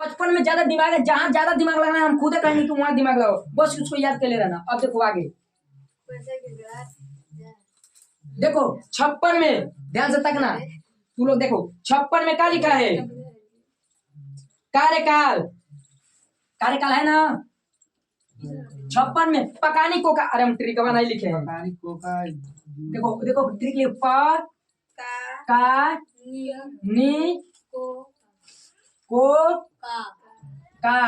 बचपन में ज्यादा दिमाग है, जहाँ ज्यादा दिमाग लगाना है हम खुद कहेंगे कि वहाँ दिमाग लगाओ, बस उसको याद कर ले रहना। अब देखो आगे, देखो 56 में ध्यान से तकना तू लोग, देखो 56 में क्या लिखा है? कार्यकाल, कार्यकाल है ना 56 में। पकानी को का, अरे हम ट्रिक नहीं लिखे हैं। देखो देखो ट्रिक लिख, प का नी को का,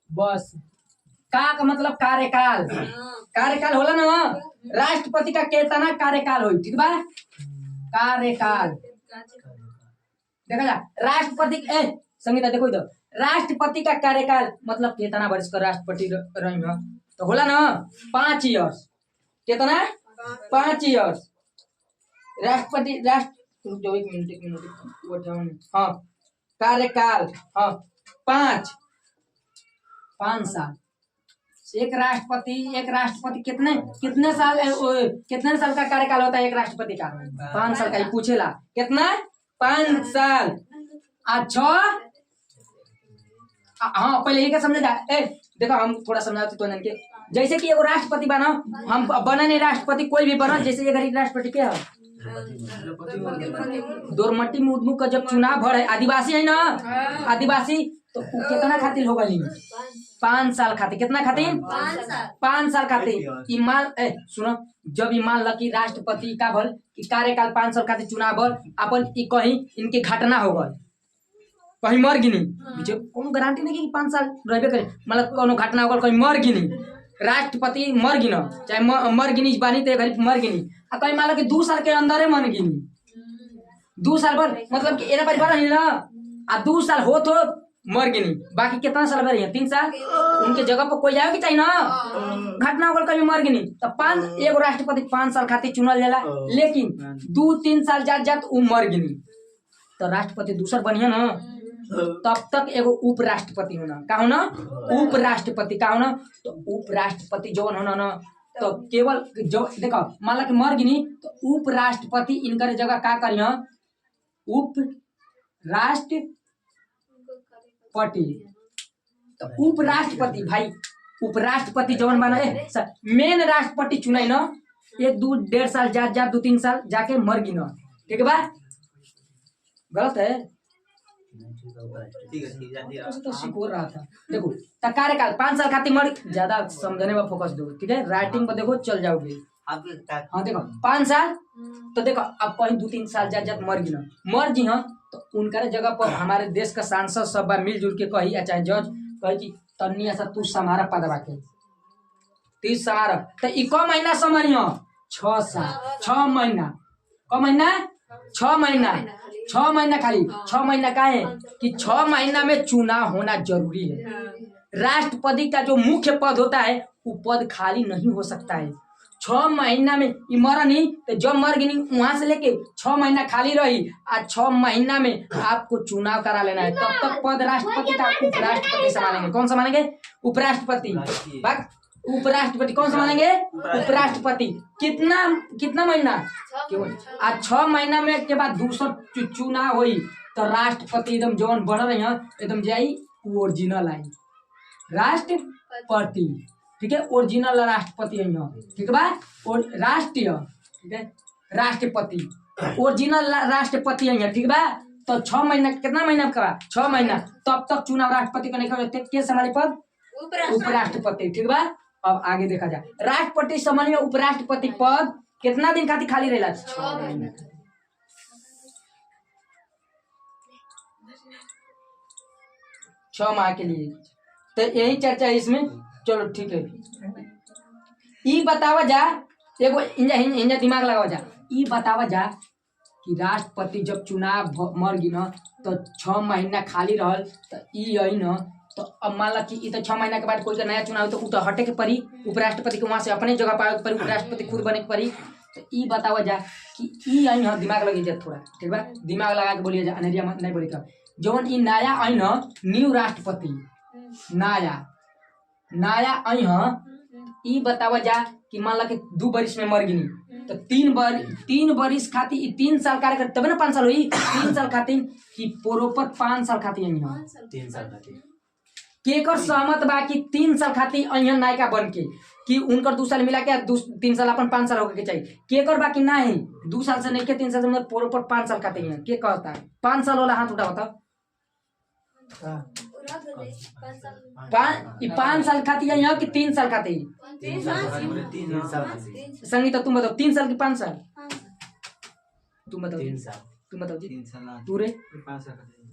बस का मतलब कार्यकाल। कार्यकाल होला ना, राष्ट्रपति का केतना कार्यकाल हो, ठीक बा? कार्यकाल देखा जा, राष्ट्रपति संगीता देखो इधर, राष्ट्रपति का कार्यकाल मतलब कितना वर्ष का राष्ट्रपति रही हो, तो होला ना 5 ईयर्स। कितना? 5 ईयर्स राष्ट्रपति। रुक जाओ एक मिनट, हाँ कार्यकाल, हाँ 5 साल। एक राष्ट्रपति कितने साल का कार्यकाल होता है एक राष्ट्रपति का? 5 साल का ही पूछेला। कितना? 5 साल। अच्छा हाँ पहले ये क्या समझे जा, देखो हम थोड़ा समझाते तो के, जैसे कि एगो राष्ट्रपति बना, हम बना नहीं राष्ट्रपति कोई भी बना, जैसे ये गरीब राष्ट्रपति क्या है, दोरमट्टी मुर्मू का जब चुनाव भर है, आदिवासी है ना, आदिवासी, तो कितना खातिर होगा? 5 साल खातिर। कितना खातिर? 5 साल खातिर। ईमान सुनो, जब ईमान लकी राष्ट्रपति का भल कि कार्यकाल 5 साल खातिर चुनाव भर, अपन कहीं इनके घटना हो गए, कहीं मर गिनी, कोनो गारंटी नहीं कि 5 साल रहबे करे, मतलब कोनो घटना हो गल, कहीं मर गिनी, राष्ट्रपति मर गिना, चाहे मर गिनी बानी तो गरीब मर गिनी, आ कहीं मान लो कि 2 साल के अंदर मर गिनी, 2 साल भर मतलब कि एना परिवार नहीं ना, आ 2 साल हो तो मर गिनी, बाकी कितना साल भर 3 साल उनके जगह पर कोई जाए कि चाहिए ना, घटना होकर कभी मर गिनी, तो 5 एगो राष्ट्रपति 5 साल खातिर चुनल जाला, लेकिन 2-3 साल जात वो मर गिनी, तो राष्ट्रपति दूसर बनिया ना, तब तक एगो उपराष्ट्रपति होना। का होना? उपराष्ट्रपति। का होना? तो उपराष्ट्रपति जौन होना ना, तो केवल जो देखो मान ला कि मर गिनी, तो उपराष्ट्रपति इनकर जगह का करिया? उपराष्ट्रपति। तो उपराष्ट्रपति भाई, उपराष्ट्रपति जौन बना मेन राष्ट्रपति चुनाई ना, 1-2-1.5 साल जा 2-3 साल जाके मर गिना, ठीक है बा? गलत है? तो सिखो रहा था। देखो कार्यकाल 5 साल खातिर मर, ज्यादा समझने में फोकस दो, ठीक है? राइटिंग पर देखो चल जाओगे। हाँ देखो 5 साल, तो देखो अब कहीं 2-3 साल जा मर गिना, मर जी, हाँ तो उनका जगह पर हमारे देश का सांसद सब मिलजुल के कही, चाहे जज कही कि तन्नी ऐसा तू समारा पदवा के 30 समारा, तो इको महीना समझियो 6 साल 6 महीना, क महीना 6 महीना, 6 महीना खाली। 6 महीना का है कि 6 महीना में चुनाव होना जरूरी है। राष्ट्रपति का जो मुख्य पद होता है वो पद खाली नहीं हो सकता है। 6 महीना में मरा नहीं, तो जब मर गई वहां से लेके 6 महीना खाली रही, आज 6 महीना में आपको चुनाव करा लेना है, तब तक पद राष्ट्रपति का उपराष्ट्रपति संभालेंगे। कौन संभालेंगे? उपराष्ट्रपति। उपराष्ट्रपति कौन संभालेंगे? उपराष्ट्रपति। कितना महीना? आज 6 महीना में के बाद दूसरा चुनाव हुई, तो राष्ट्रपति एकदम जौन बन रही है एकदम जाई ओरिजिनल आई राष्ट्रपति, ठीक है? ओरिजिनल राष्ट्रपति है, ठीक है? और राष्ट्रीय, ठीक है? राष्ट्रपति ओरिजिनल राष्ट्रपति है, ठीक है? तो 6 महीना, कितना महीना का? 6 महीना, तब तक चुनाव राष्ट्रपति का नहीं कर संभाली पद? उपराष्ट्रपति, ठीक है? अब आगे देखा जाए, राष्ट्रपति संभालिए उपराष्ट्रपति पद कितना दिन खातिर खाली रहेला? 6 महीना, 6 माह के लिए। तो यही चर्चा है इसमें। चलो ठीक है, ई बतावा जा, एगो इंजा दिमाग लगावा जा, ई बतावा जा कि राष्ट्रपति जब चुनाव मर गई न, तो 6 महीना खाली रहल, तो ई आई न, तो अब मान ला कि ई तो 6 महीना के बाद कोई का नया चुनाव, तो उ तो हटे के पड़ी, उपराष्ट्रपति के वहां से अपने जगह पावे के पड़ी, उपराष्ट्रपति खुद बने के पड़ी। तो ई बतावा जा कि ई आई न, दिमाग लगी जा थोड़ा, ठीक है? दिमाग लगा के बोलिए जा, अनहरिया नहीं बोली का, जौन ई नया आई न, न्यू राष्ट्रपति नया आई, ई बतावा जा कि मान ला कि 2 बरिस में मर गिनी, तो 3 बरिस खातिर 3 साल कार्य कर तब ना 5 साल हुई 3 साल खातिर कि पोरोपर 5 साल खातिर यहाँ 3 साल खातिर केकर सहमत बा कि 3 साल खातिर अहियन नायिका बन के कि उनकर 2 साल मिला के 3 साल अपन 5 साल होके के चाहिए केकर बा कि नहीं 2 साल से नहीं के 3 साल से मतलब पोरोपर 5 साल खातिर यहाँ के कहता है 5 साल वाला हाथ उठा बताओ 5 साल खातिर यहाँ कि 3 साल खातिर 3 साल खातिर संगीता तुम बताओ 3 साल की 5 साल तुम बताओ 3 साल तुम बताओ जी 3 साल तू रे 5 साल खातिर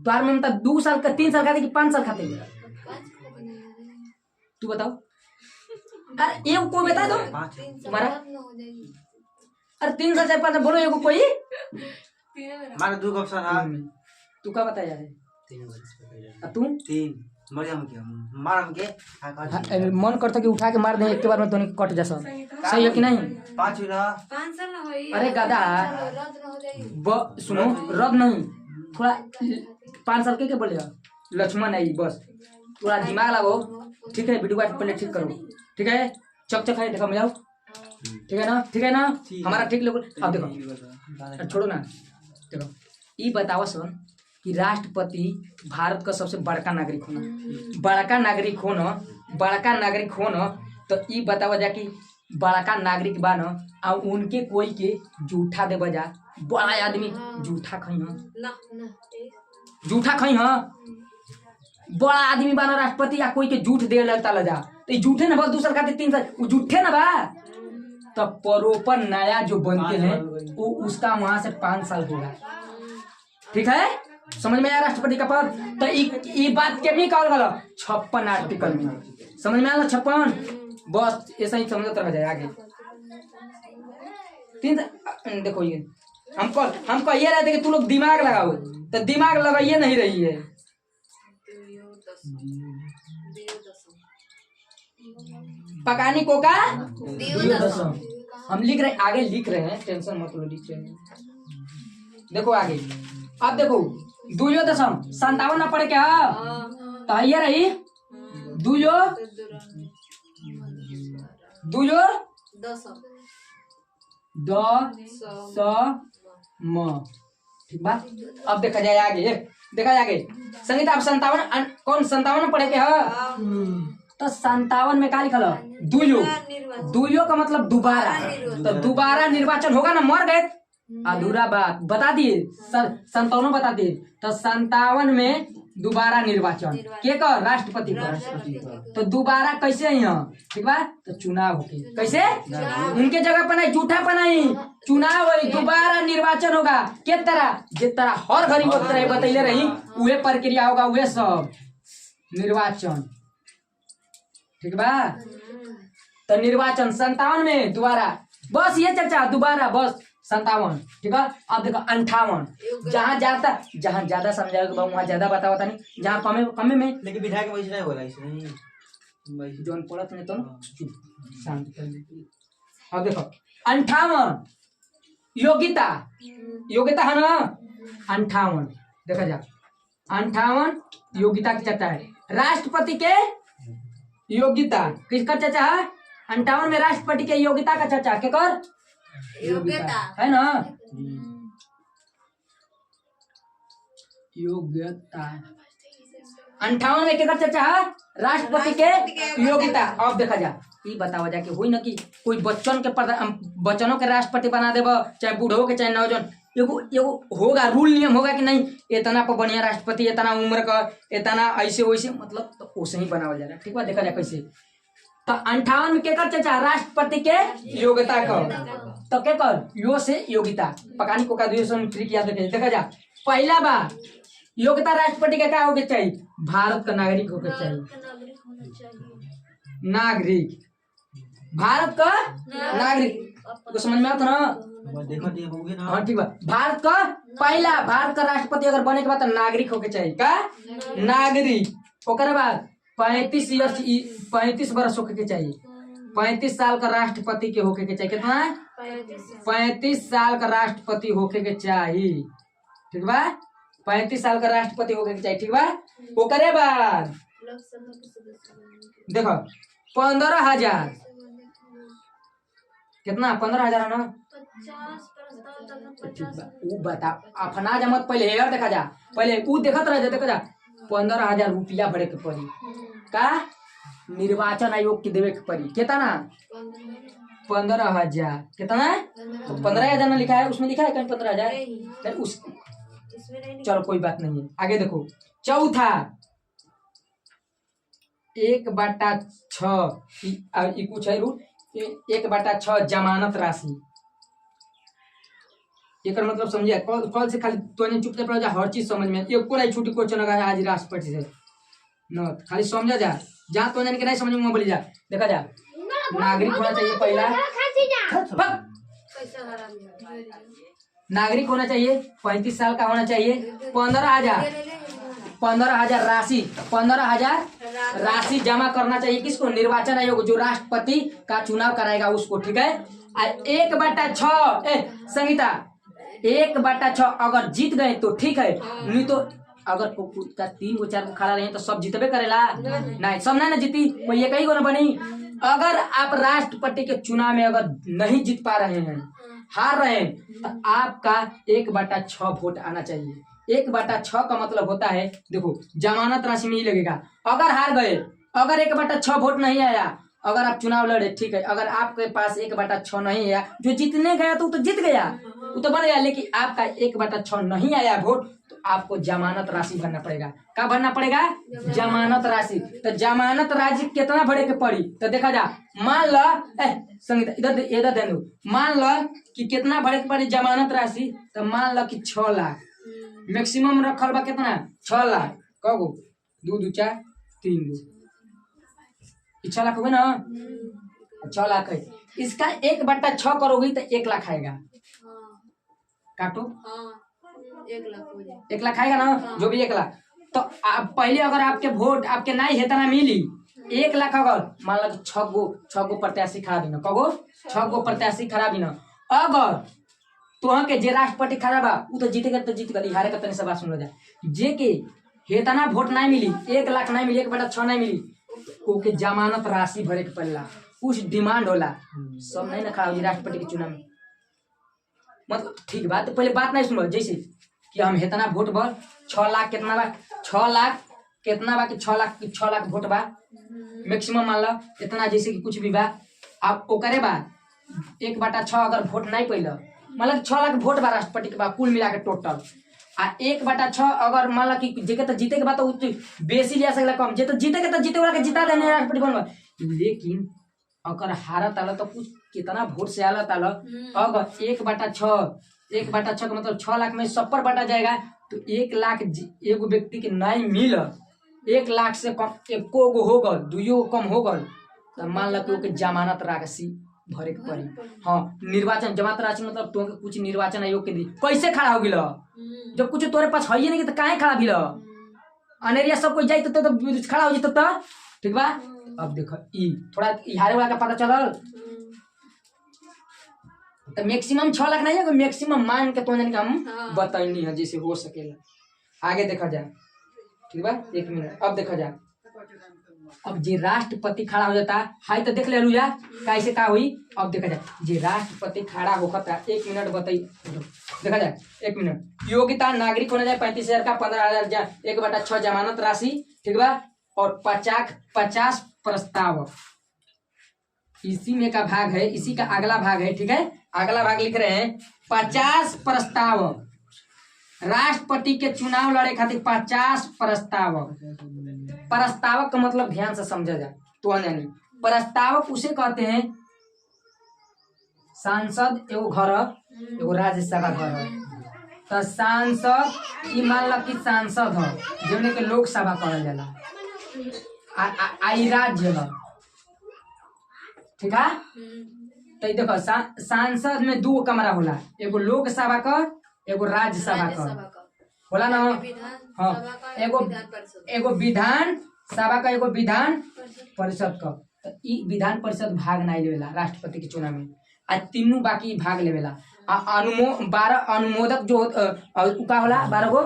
बार में मतलब 2 साल का 3 साल खातिर कि 5 साल खातिर तू बताओ अरे एक कोई बता दो तुम्हारा अरे 3 साल से 5 साल बोलो एगो कोई मारे 2 ऑप्शन है तू का बता यार 3 वर्ष तू 3 मरियम के मारम के मन करता कि उठा के मार दे एक के बार में तो कट जा सब सही है कि नहीं 5 ना 5 साल ना होई अरे गधा रद्द ना हो जाई सुनो रद्द नहीं थोड़ा 5 साल के बोले लक्ष्मण है बस थोड़ा दिमाग लगाओ ठीक है वीडियो पहले ठीक करो ठीक है चक है देखो मिलाओ ठीक है ना हमारा ठीक लोग अब देखो छोड़ो ना देखो ये बताओ सन कि राष्ट्रपति भारत का सबसे बड़का नागरिक होना तो ये बतावा जा कि बड़का नागरिक बा न आ उनके कोई के जूठा दे बजा बड़ा आदमी जूठा खई बड़ा आदमी बा न राष्ट्रपति या कोई के जूठ दे लगता लजा तो जूठे ना बस 2 साल खातिर 3 साल वो जूठे ना बा तो परोपर नया जो बनते हैं वो उसका वहां से 5 साल होगा ठीक है समझ में आया राष्ट्रपति का पद तो ये बात के भी कॉल करो 56 आर्टिकल में समझ में आया 56 बस ऐसा ही समझ रह जाए आगे 3 देखो ये हमको ये रहते कि तू लोग दिमाग लगाओ तो दिमाग लगाइए नहीं रही है पकानी को का हम लिख रहे आगे लिख रहे हैं टेंशन मत लो लिख रहे हैं देखो आगे अब देखो 2.57 ना पड़े क्या तो ये रही 2 ठीक बात अब देखा जाए आगे संगीता आप 57 कौन 57 पढ़े के तो 57 में क्या लिखल दुयो का मतलब दोबारा तो दोबारा निर्वाचन होगा ना मर गए अधूरा बात बता दिए 57 बता दिए तो 57 में दोबारा निर्वाचन के कर राष्ट्रपति का तो दोबारा कैसे यहाँ ठीक बा तो चुनाव होगी कैसे उनके जगह पर नहीं जूठा पर नहीं चुनाव हुई दोबारा निर्वाचन होगा के तरह जिस तरह हर घड़ी बतैले रही उहे प्रक्रिया होगा उहे सब निर्वाचन ठीक बा तो निर्वाचन 57 में दोबारा बस ये चर्चा दोबारा बस 57 ठीक है अब देखो 58 जहाँ ज्यादा समझाएगा वहाँ ज्यादा बताओ नहीं जहाँ कमे में लेकिन विधायक वैसे नहीं बोला इसने जोन पढ़त नहीं तो चुप शांत कर अब देखो 58 योग्यता है ना 58 देखा जा 58 योग्यता की चर्चा है राष्ट्रपति के योग्यता किसका चर्चा है 58 में राष्ट्रपति के योग्यता का चर्चा के कर योग्यता है ना योग्यता 58 में क्या चर्चा है राष्ट्रपति के योग्यता अब देखा जा ये बतावा जा कि हुई ना कि कोई बच्चों के राष्ट्रपति बना देव चाहे बूढ़ो के चाहे नौजवान एगो होगा रूल नियम होगा कि नहीं इतना पर बढ़िया राष्ट्रपति इतना उम्र का इतना ऐसे वैसे मतलब तो वैसे ही बनावल जा रहा है ठीक है देखा जाए कैसे तो 58 में क्या चर्चा राष्ट्रपति के योग्यता का तो क्या कर यो से योग्यता पकानी को का ट्रिक याद रखे देखा जा पहला बार योग्यता राष्ट्रपति का क्या होगा चाहिए भारत का नागरिक होगा चाहिए नागरिक भारत का नागरिक तो समझ में आता ना हाँ ठीक है भारत का राष्ट्रपति अगर बने के बाद नागरिक होके चाहिए का नागरिक ओकर बाद 35 वर्ष होके चाहिए 35 साल का राष्ट्रपति के होके के चाहिए कितना 35 साल का राष्ट्रपति होके के चाहिए ठीक बा 35 साल का राष्ट्रपति होके के चाहिए ठीक बा ओकरे बाद देखो 15,000 कितना 15,000 है ना? 50 प्रस्ताव तक तो ठीक 50 बा, ऊ बता अपना जा मत, पहले हेयर देखा जा, पहले ऊ देखत रह जा, देखा जा 15,000 रुपया भरे के पड़ी का निर्वाचन आयोग के देवे के पड़ी कितना 15,000 कितना है? तो 15,000 में लिखा है, उसमें लिखा है कहीं 15,000 उस इसमें नहीं चलो कोई बात नहीं है, आगे देखो चौथा 1/6 कुछ है रूट 1/6 जमानत राशि। एक मतलब समझिए, कल से खाली तो चुपचाप रह जा, हर चीज समझ में एको नहीं छूटी क्वेश्चन लगा आज राष्ट्रपति से न, खाली समझा जा, जहाँ तो नहीं समझ में बोली जा। देखा जा नागरिक होना चाहिए पहला, पैसा हराम है। नागरिक होना चाहिए, 35 साल का होना चाहिए, 15,000 राशि 15,000 राशि जमा करना चाहिए किसको? निर्वाचन आयोग, जो राष्ट्रपति का चुनाव कराएगा उसको, ठीक है। 1/6 संगीता 1/6 अगर जीत गए तो ठीक है, नहीं तो अगर का 3 गो 4 गो खड़ा रहे तो सब जीतबे करेला नहीं, सब नहीं ना जीती, कोई एक ही गो ना बनी। अगर आप राष्ट्रपति के चुनाव में अगर नहीं जीत पा रहे हैं, हार रहे हैं, तो आपका 1/6 वोट आना चाहिए। 1/6 का मतलब होता है, देखो जमानत राशि में ही लगेगा। अगर हार गए, अगर 1/6 वोट नहीं आया, अगर आप चुनाव लड़े ठीक है, अगर आपके पास 1/6 नहीं आया, जो जीतने गया तो जीत गया, वो तो बन गया, लेकिन आपका 1/6 नहीं आया वोट, तो आपको जमानत राशि भरना पड़ेगा। क्या भरना पड़ेगा? जमानत राशि। तो जमानत राशि कितना भरे के पड़ी? तो देखा जा, मान लो संगीता इधर दे दो, मान लो कि कितना भरे के पड़ी जमानत राशि, तो मान लो कि 6 लाख मैक्सिमम रखल बा, कितना 6 लाख, कगो 2 2 4 3 गो 6 लाख हो गए ना, 6 लाख है, इसका 1/6 करोगी तो 1 लाख आएगा, काटो 1 लाख हो जाए, 1 लाख आएगा ना, जो भी 1 लाख। तो आप पहले अगर आपके वोट आपके नहीं हेतना मिली, 1 लाख अगर मान लो 6 गो प्रत्याशी खड़ा भी ना, कगो 6 गो प्रत्याशी खड़ा भी ना, अगर तो के जे राष्ट्रपति खड़ा बा उ तो जीतेगा, तो जीत गई, हारे का तनी सब सुन जाए, जे के हेतना वोट नहीं मिली, 1 लाख नहीं मिली, 1/6 नहीं मिली, ओके जमानत राशि भरे के पड़ला, कुछ डिमांड होला, सब नहीं ना खड़ा हो राष्ट्रपति के चुनाव में, मतलब ठीक बात। तो पहले बात नहीं सुनो, जैसे कि हम हेतना वोट बा 6 लाख कितना बा, 6 लाख कितना बा कि 6 लाख वोट बा मैक्सिमम, मान लो इतना, जैसे कि कुछ भी बा, आप ओकरे बाद 1/6 अगर वोट नहीं पैल, मतलब 6 लाख वोट बा राष्ट्रपति के बाद कुल मिला के टोटल, आ 1/6 अगर मान लो कि जेके तो जीते के बाद तो बेसी लिया सकला, कम जे तो जीते के तो जीते वाला के जिता देने राष्ट्रपति बनवा, लेकिन अगर हारत आला तो कुछ कितना वोट से आला ताला, अगर 1/6 का मतलब 6 लाख में 70 बांटा जाएगा, तो 1 लाख एगो व्यक्ति के नहीं मिल, 1 लाख से कम एको गो हो गल, 2 गो कम हो गल, तो मान लो कि जमानत राशि भरे के पड़ी। हाँ, निर्वाचन जमानत राशि मतलब तो कुछ निर्वाचन आयोग के दी कैसे खड़ा हो गिला, जब कुछ तोरे पास है नहीं तो काहे खड़ा भी अनेरिया सब कोई जाए तो खड़ा हो जाता, ठीक बा। अब देखो ई थोड़ा हारे वाला का पता चलल, तो मैक्सिमम 6 लाख नहीं है, मैक्सिमम मान के तो हम बताइनी है जैसे हो सकेला। आगे देखा जाए, ठीक बा, 1 मिनट। अब देखा जाए, अब जे राष्ट्रपति खड़ा हो जाता है तो देख ले लू यार कैसे का हुई। अब देखा जाए, जे राष्ट्रपति खड़ा होता, 1 मिनट बताई, देखा जाए 1 मिनट। योग्यता नागरिक होना चाहिए, 35,000 का 15,000 1/6 जमानत राशि, ठीक बा, और 50 प्रस्ताव, इसी में का भाग है, इसी का अगला भाग है, ठीक है। अगला भाग लिख रहे हैं 50 प्रस्ताव, राष्ट्रपति के चुनाव लड़े खातिर 50 प्रस्ताव। प्रस्तावक का मतलब ध्यान से समझा जाए तो नहीं, प्रस्तावक उसे कहते हैं, सांसद एगो घर एगो राज्यसभा घर, तो सांसद ई मान लो कि सांसद है जिन्हें के लोकसभा कहल जाला, आई राज्य है, ठीक है। तो देखो सांसद में 2 कमरा होला, एगो लोकसभा का एगो राज्यसभा का होला ना। हाँ, एगो विधान सभा का एगो विधान परिषद का, तो ई विधान परिषद भाग नहीं लेवेला राष्ट्रपति के चुनाव में, आ तीनों बाकी भाग लेवेला। 12 अनुमोदक जो का होला 12 गो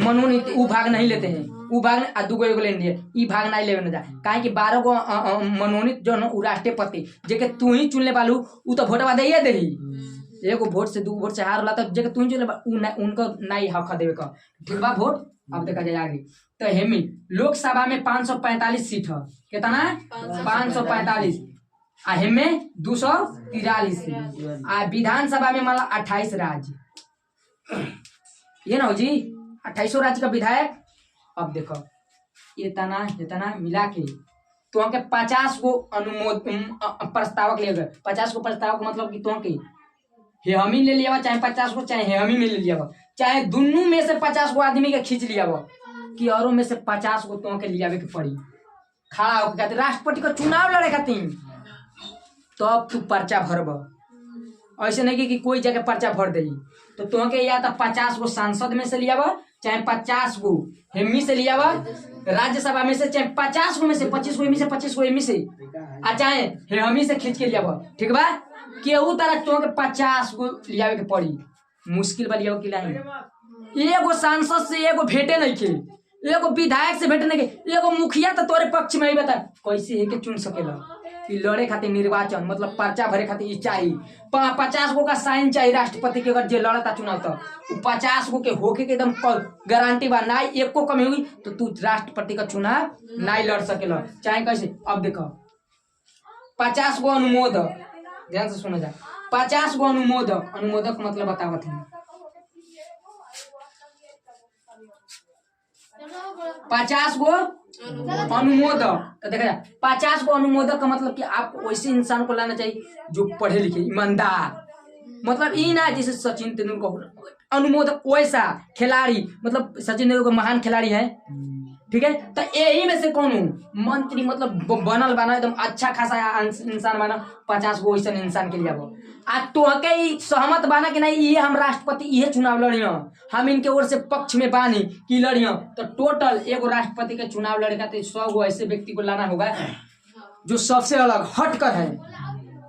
मनोनीत उ भाग नहीं लेते हैं। उ भाग आ दूगो एगो लेने दिए ई भाग नहीं लेवे न जा काहे कि 12 गो मनोनीत जो न उ राष्ट्रपति जेके तू ही चुनले बालू उ तो वोटवा देइए देही। एगो वोट से दूगो वोट से हार होला तो जेके तू ही चुनले उनको नहीं हक देवे का ठीक बा वोट। अब देखा जाए आगे तो हेमी लोकसभा में 545 सीट है कितना 545 आ हेमे 243 सीट आ विधानसभा में मतलब 28 राज्य ये ना हो जी 28 राज्य का विधायक। अब देखो इतना इतना मिला के तो के 50 को प्रस्तावक ले गए 50 को प्रस्तावक मतलब कि तो के हेमी ले लिया चाहे 50 को चाहे हेमी में ले लिया चाहे दोनों में से 50 को आदमी के खींच लिया कि औरों में से 50 को तो के लिया के पड़ी खड़ा होकर कहते राष्ट्रपति का चुनाव लड़े खातिर तो अब तू पर्चा भरब ऐसे नहीं कि कोई जगह पर्चा भर दे तो तुमके या तो 50 को सांसद में से लिया चाहे 50 को हेमी से लिया राज्यसभा में से चाहे 50 को में से 25 को हेमी से 25 को हेमी से आ चाहे हेमी से खींच के लिया ठीक बा केहू तरह तुमके 50 को लिया के पड़ी मुश्किल बा लिया कि नहीं। एगो सांसद से एगो भेटे नहीं के एगो विधायक से भेटे नहीं के एगो मुखिया तो तोरे पक्ष में ही बता कैसे है के चुन सकेला कि लड़े खातिर निर्वाचन मतलब पर्चा भरे खातिर ई चाहिए 50 गो का साइन चाहिए राष्ट्रपति के अगर जे लड़ता चुनाव तो 50 गो के होके के एकदम गारंटी बा ना एको कमी हुई तो तू राष्ट्रपति का चुनाव नहीं लड़ सकेला चाहे कैसे। अब देखो 50 गो अनुमोदक ध्यान से सुना जाए 50 गो अनुमोदक मतलब बतावत है 50 गो अनुमोदक तो देखा जाए 50 गो अनुमोदक का मतलब कि आपको वैसे इंसान को लाना चाहिए जो पढ़े लिखे ईमानदार मतलब ई ना जैसे सचिन तेंदुलकर अनुमोदक वैसा खिलाड़ी मतलब सचिन तेंदुलकर महान खिलाड़ी है ठीक है तो यही में से कौन मंत्री मतलब बनल बना एकदम अच्छा खासा इंसान बना 50 गो वैसा इंसान के लिए आ तो सहमत बाना कि नहीं ये हम राष्ट्रपति ये चुनाव लड़ियो हम इनके ओर से पक्ष में बानी कि लड़ियो तो टोटल एगो राष्ट्रपति के चुनाव लड़ेगा तो 100 गो ऐसे व्यक्ति को लाना होगा जो सबसे अलग हटकर है।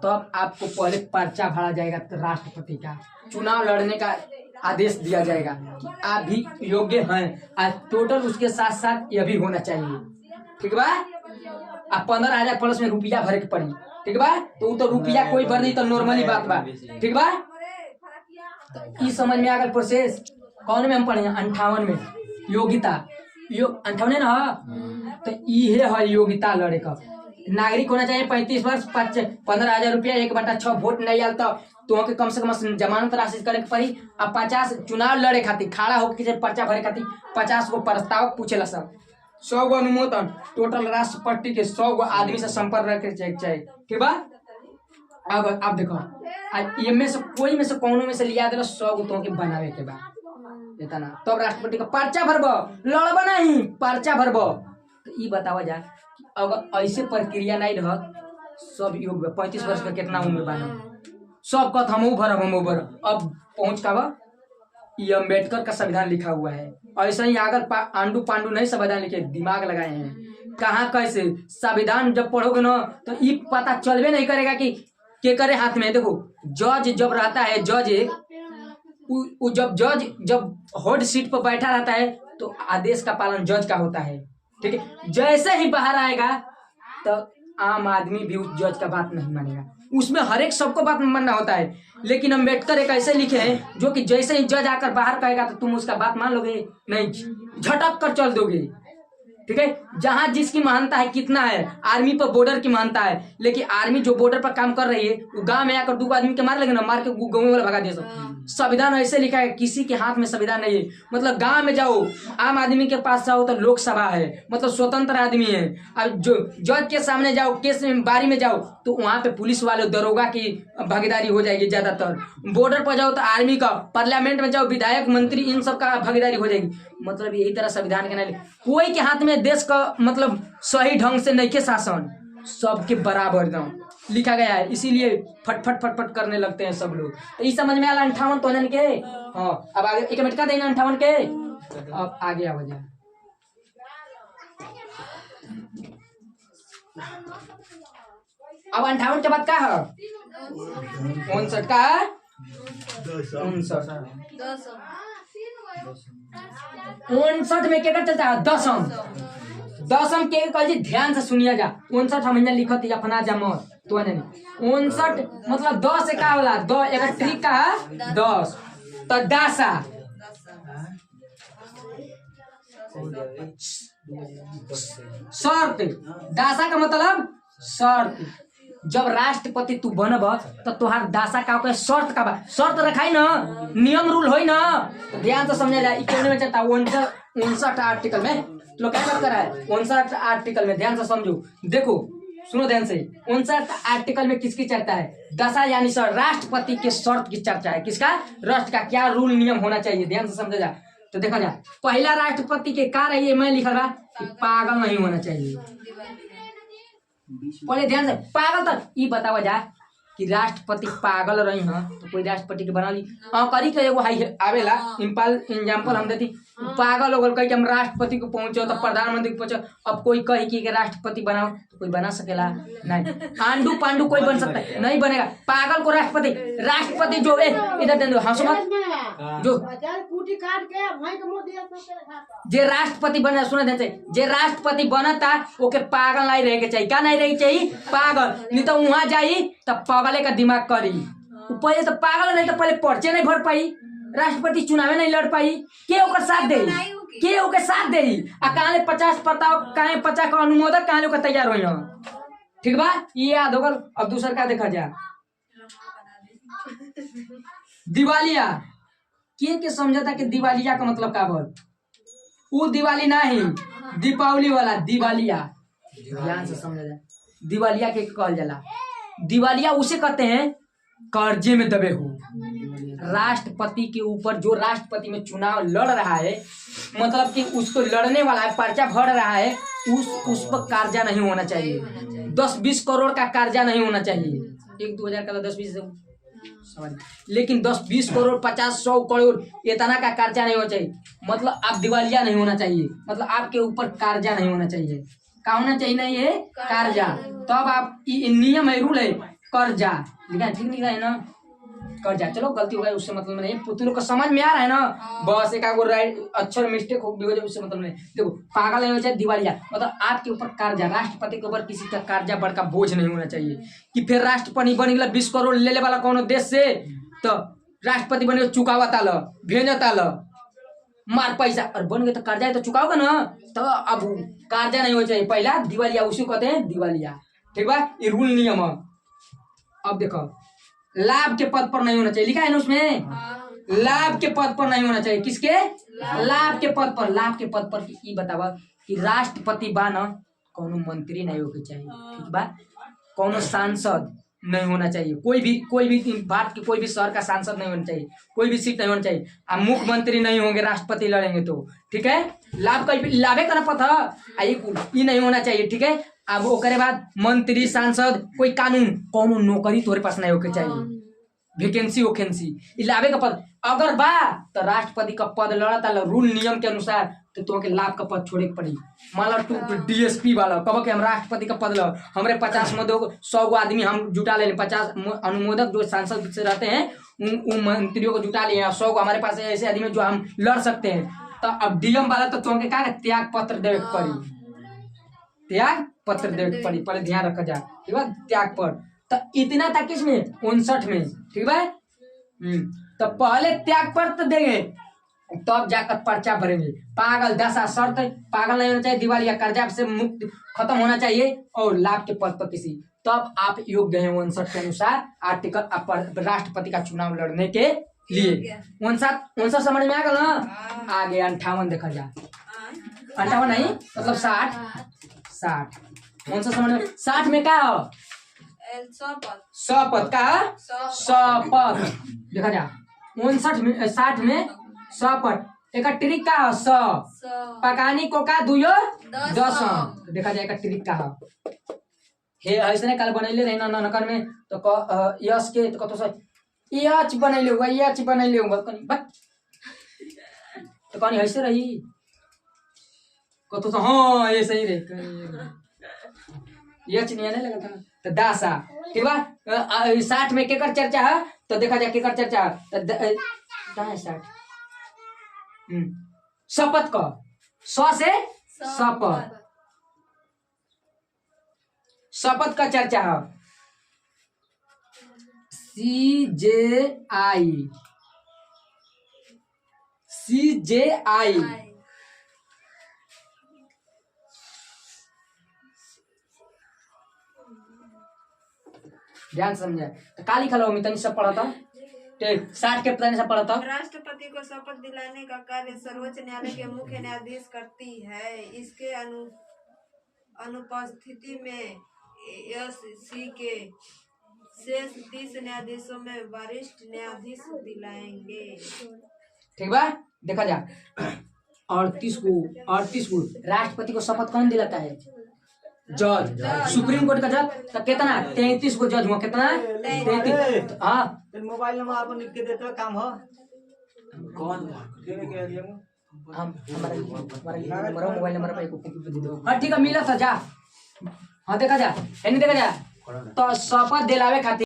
तो अब आपको पहले पर्चा भरा जाएगा तो राष्ट्रपति का चुनाव लड़ने का आदेश दिया जाएगा कि आप भी योग्य हैं और टोटल उसके साथ साथ यह भी होना चाहिए ठीक बा। आप 15,000 प्लस में रुपया भरे के पड़ी ठीक बा तो रुपया कोई भर नहीं तो नॉर्मली बात बा ठीक बा। तो समझ में आ गया प्रोसेस कौन में हम पढ़े 58 में योग्यता 58 ना तो ये है योग्यता लड़े का नागरिक होना चाहिए 35 वर्ष 15,000 रुपया 1/6 वोट नहीं आल तो कम से कम जमानत राशि करे के पड़ी। अब 50 चुनाव लड़े खातिर खड़ा होकर पर्चा भरे खातिर 50 गो प्रस्तावक पूछेला सब 100 गो अनुमोदन टोटल राष्ट्रपति के 100 गो आदमी से संपर्क रखे चाहिए ठीक बा। अब आप देखो ये में से कोई में से कौनों में से लिया दे 100 गो तो के बनावे के बा इतना तब तो राष्ट्रपति का पर्चा भरब लड़ब नहीं पर्चा भरब। तो ये बतावा जा अगर ऐसे प्रक्रिया नहीं रह सब योग्य 35 वर्ष का कितना उम्र बना सब कथ हम भरब अब पहुंच का ये अम्बेडकर का संविधान लिखा हुआ है ऐसा ही अगर आंडू पांडू नहीं संविधान लिखे दिमाग लगाए हैं कहाँ कैसे संविधान जब पढ़ोगे ना तो ये पता चलवे नहीं करेगा कि के करे हाथ में। देखो जज जब रहता है जज जब हॉट सीट पर बैठा रहता है तो आदेश का पालन जज का होता है ठीक है। जैसे ही बाहर आएगा तो आम आदमी भी उस जज का बात नहीं मानेगा उसमें हर एक सबको बात मानना होता है। लेकिन अम्बेडकर एक ऐसे लिखे हैं जो कि जैसे ही जज आकर बाहर कहेगा तो तुम उसका बात मान लोगे नहीं झटक कर चल दोगे ठीक है। जहां जिसकी मानता है कितना है आर्मी पर बॉर्डर की मानता है लेकिन आर्मी जो बॉर्डर पर काम कर रही है वो गांव में आकर 2 आदमी के मार लेंगे ना मार के गाँव वाला भगा दे। संविधान ऐसे लिखा है किसी के हाथ में संविधान नहीं है मतलब गांव में जाओ आम आदमी के पास जाओ तो लोकसभा है मतलब स्वतंत्र आदमी है। अब जो जज के सामने जाओ केस में बारी में जाओ तो वहां पे पुलिस वाले दरोगा की भागीदारी हो जाएगी ज्यादातर। बॉर्डर पर जाओ तो आर्मी का पार्लियामेंट में जाओ विधायक मंत्री इन सब का भागीदारी हो जाएगी। मतलब यही तरह संविधान के नहीं कोई के हाथ में देश का मतलब सही ढंग से नहीं के शासन सबके बराबर दाम लिखा गया है इसीलिए फटफट फटफट करने लगते हैं सब लोग। तो ये समझ में आया 58 तो के हाँ। अब आगे 1 मिनट का देना 58 के अब आगे आ जाए अब 58 के बाद क्या है 59 का है 59 10 में क्या चलता है दशम दशम के कल जी ध्यान से सुनिए जा 59 हम यहाँ लिखत या फना जा मत तो नहीं 59 मतलब 10 से का होला 10 एक ट्रिक का है 10 तो दासा शर्त दासा का मतलब शर्त जब राष्ट्रपति तू बनब तो तुहार दासा का कोई शर्त का बा शर्त रखाई ना नियम रूल होई ना तो ध्यान से समझा जाए इक्यावन में चलता 59 आर्टिकल में तो क्या बात कर रहा है 59 आर्टिकल में ध्यान से समझो देखो सुनो ध्यान से 59 आर्टिकल में किसकी चर्चा है दशा यानी सर राष्ट्रपति के शर्त की चर्चा है किसका राष्ट्र का क्या रूल नियम होना चाहिए ध्यान से समझा जा तो देखा जाए पहला राष्ट्रपति के का रही है मैं लिखा बा कि पागल नहीं होना चाहिए पहले ध्यान से पागल तो ये बतावा जा कि राष्ट्रपति पागल रही है तो कोई राष्ट्रपति के बना ली करी के एगो हाई आवेला एग्जाम्पल हम देती पागल हो गल कही कि हम राष्ट्रपति को पहुंचो तो प्रधानमंत्री को पहुंचो अब कोई कही कि राष्ट्रपति बनाओ तो कोई बना सकेला नहीं आंडू पांडू कोई बन सकता है नहीं बनेगा पागल को राष्ट्रपति जो इधर दे दो हाँ समझ जो जे राष्ट्रपति बना सुना ध्यान से जे राष्ट्रपति बनता ओके पागल नहीं रहे के चाहिए क्या नहीं रहे चाहिए पागल नहीं तो वहां जाई तब पागले का दिमाग करी पहले तो पागल नहीं तो पहले पर्चे नहीं भर पाई राष्ट्रपति चुनाव नहीं लड़ पाई के ओकर साथ दे के ओकर साथ दे आ कहां 50 प्रताप कहां 50 का अनुमोदक कहां लोग तैयार होई ठीक बा ये याद होगल अब दूसरा का देखा जा दिवालिया के समझता कि दिवालिया का मतलब का बोल वो दिवाली नहीं दीपावली वाला दिवालिया ध्यान से समझा जा दिवालिया के कहल जाला दिवालिया उसे कहते हैं कर्जे में दबे हो राष्ट्रपति के ऊपर जो राष्ट्रपति में चुनाव लड़ रहा है मतलब कि उसको लड़ने वाला है पर्चा भर रहा है उस पर कर्जा नहीं होना चाहिए 10-20 करोड़ का कर्जा नहीं होना चाहिए 1-2 हजार का 10-20 लेकिन 10-20 करोड़ 50-100 करोड़ इतना का कर्जा नहीं होना चाहिए मतलब आप दिवालिया नहीं होना चाहिए मतलब आपके ऊपर कर्जा नहीं होना चाहिए क्या होना चाहिए नहीं है कर्जा तब आप नियम है रूल है कर्जा लिखा ठीक नहीं है ना कर्जा चलो गलती हो गई उससे मतलब नहीं तुम लोग को समझ में आ रहा है ना बस एक आगो राइट अक्षर मिस्टेक हो भी हो जाए उससे मतलब नहीं देखो पागल नहीं हो जाए दिवालिया मतलब आपके ऊपर कर्जा राष्ट्रपति के ऊपर किसी का कर्जा बड़का बोझ नहीं होना चाहिए कि फिर राष्ट्रपति बन गया 20 करोड़ ले वाला कौन देश से तो राष्ट्रपति बने चुकावा ताल भेजा ताल मार पैसा और बन गए तो कर्जा है तो चुकाओगे ना तो अब कर्जा नहीं होना चाहिए पहला दिवालिया उसी कहते हैं दिवालिया ठीक बा ये रूल नियम है अब देखो लाभ के पद पर नहीं होना चाहिए लिखा है ना उसमें लाभ के पद पर नहीं होना चाहिए किसके लाभ के पद पर ये बतावा कि राष्ट्रपति बा न कोनो मंत्री नहीं होके चाहिए ठीक बा कोनो सांसद नहीं होना चाहिए कोई भी भारत के कोई भी शहर का सांसद नहीं होना चाहिए कोई भी सीट नहीं होना चाहिए अब मुख्यमंत्री नहीं होंगे राष्ट्रपति लड़ेंगे तो ठीक है लाभ का लाभे करना पता ये नहीं होना चाहिए ठीक है अब ओकरे बाद मंत्री सांसद कोई कानून कौनो नौकरी तोरे पास नहीं होके चाहिए वैकेंसी लाभे का पद अगर बा तो राष्ट्रपति का पद लड़ता रूल नियम के अनुसार तो तुम्हें लाभ का पद छोड़े के पड़ी मान लो तू DSP वाला कब के हम राष्ट्रपति का पद लो हमारे 50 में 100 गो आदमी हम जुटा ले 50 अनुमोदक जो सांसद से रहते हैं उन मंत्रियों को जुटा लिए 100 को हमारे पास ऐसे आदमी जो हम लड़ सकते हैं तो अब DM वाला तो तुम्हें क्या त्याग पत्र देवे के पड़ी त्याग पत्र देवे के पड़ी पहले ध्यान रखा जाए ठीक है त्याग पत्र तो इतना था किसमें 59 में ठीक है तो पहले त्याग पत्र देंगे तब जाकर पर्चा भरेंगे पागल दशा शर्त पागल नहीं होना चाहिए दिवालिया कर्जा से मुक्त खत्म होना चाहिए और लाभ के पद पर किसी तब आप योग्य हैं 59 के अनुसार आर्टिकल राष्ट्रपति का चुनाव लड़ने के लिए 59 समझ में आ गया ना आगे 58 देखा जाए 58 नहीं मतलब 60 59 समझ में 60 में क्या हो शपथ का शपथ देखा जाए 59 में 60 में शपथ एक ट्रिक का स पकानी को का दुयो 10 देखा जाए का ट्रिक का हे ऐसे कल बनैले रहे ना नकर में तो यस के तो कतो से यच बनैले होगा यच बनैले होगा कनी बट तो कनी ऐसे रही कतो तो हां ऐसे ही रे यच नहीं आने लगा था तो 10 आ ठीक बा 60 में केकर चर्चा है तो देखा जाए केकर चर्चा है तो कहाँ है 60 शपथ का 100 से शपथ शपथ का चर्चा है CJI ध्यान समझा तो काली खलो मितनी सब पढ़ा था ठीक 60 के पता नहीं सब पढ़ा था राष्ट्रपति को शपथ दिलाने का कार्य सर्वोच्च न्यायालय के मुख्य न्यायाधीश करती है। इसके अनुपस्थिति में एससी के शेष 30 न्यायाधीशों में वरिष्ठ न्यायाधीश दिलाएंगे। ठीक बा देखा जा 38 को राष्ट्रपति को शपथ कौन दिलाता है जज सुप्रीम कोर्ट का जज तो कितना 33 को जज हुआ कितना 33 हाँ मोबाइल नंबर आपको लिख के देते हो काम हो कौन हम हमारा मोबाइल नंबर पे कॉपी दे दो हाँ ठीक है मिला था जा हाँ देखा जा देखा जा तो शपथ दिलावे खातिर